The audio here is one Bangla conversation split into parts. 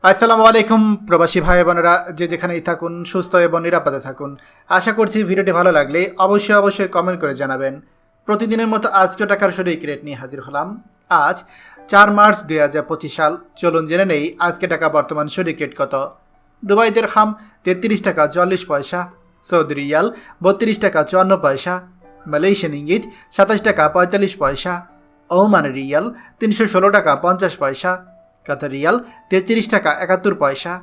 আসসালামু আলাইকুম প্রবাসী ভাই বোনেরা, যে যেখানেই থাকুন সুস্থ এবং নিরাপদে থাকুন। আশা করছি ভিডিওটি ভালো লাগলে অবশ্যই কমেন্ট করে জানাবেন। প্রতিদিনের মতো আজকেও টাকার শরীক রেট নিয়ে হাজির হলাম। আজ 4 মার্চ 2025 সাল। চলুন জেনে নেই আজকে টাকা বর্তমান শরীক রেট কত। দুবাই দিরহাম 33 টাকা 44 পয়সা, সৌদি রিয়াল 32 টাকা 54 পয়সা, মালয়েশিয়ান ইঙ্গিত 27 টাকা 45 পয়সা, ওমান রিয়াল 316 টাকা 50 পয়সা, কাতার রিয়াল 33 টাকা 71 পয়সা,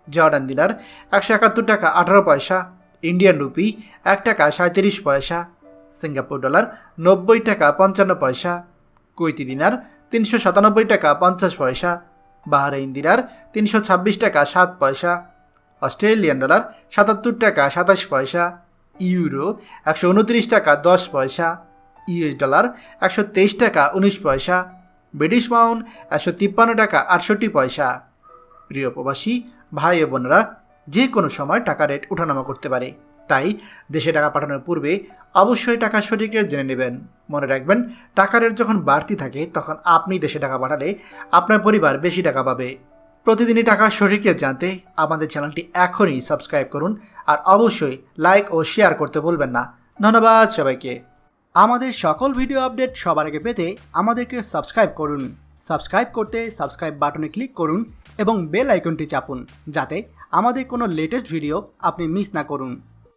জর্ডান দিনার 171 টাকা 18 পয়সা, ইন্ডিয়ান রুপি 1 টাকা 37 পয়সা, সিঙ্গাপুর ডলার 90 টাকা 55 পয়সা, কুয়েতি দিনার 397 টাকা 50 পয়সা, বাহরাইন দিনার 326 টাকা 7 পয়সা, অস্ট্রেলিয়ান ডলার 77 টাকা 27 পয়সা, ইউরো 129 টাকা 10 পয়সা, ইউএস ডলার 123 টাকা 19 পয়সা, ব্রিটিশ পাউন্ড 153 টাকা 68 পয়সা। প্রিয় প্রবাসী ভাই ও বোনেরা, যে কোনো সময় টাকা রেট ওঠানামা করতে পারে, তাই দেশে টাকা পাঠানোর পূর্বে অবশ্যই টাকার সঠিক রেট জেনে নেবেন। মনে রাখবেন, টাকা রেট যখন বাড়তি থাকে তখন আপনি দেশে টাকা পাঠালে আপনার পরিবার বেশি টাকা পাবে। প্রতিদিনই টাকার সঠিক রেট জানতে আমাদের চ্যানেলটি এখনই সাবস্ক্রাইব করুন, আর অবশ্যই লাইক ও শেয়ার করতে ভুলবেন না। ধন্যবাদ সবাইকে। আমাদের সকল ভিডিও আপডেট সবার আগে পেতে আমাদেরকে সাবস্ক্রাইব করুন। সাবস্ক্রাইব করতে সাবস্ক্রাইব বাটনে ক্লিক করুন এবং বেল আইকনটি চাপুন, যাতে আমাদের কোনো লেটেস্ট ভিডিও আপনি মিস না করুন।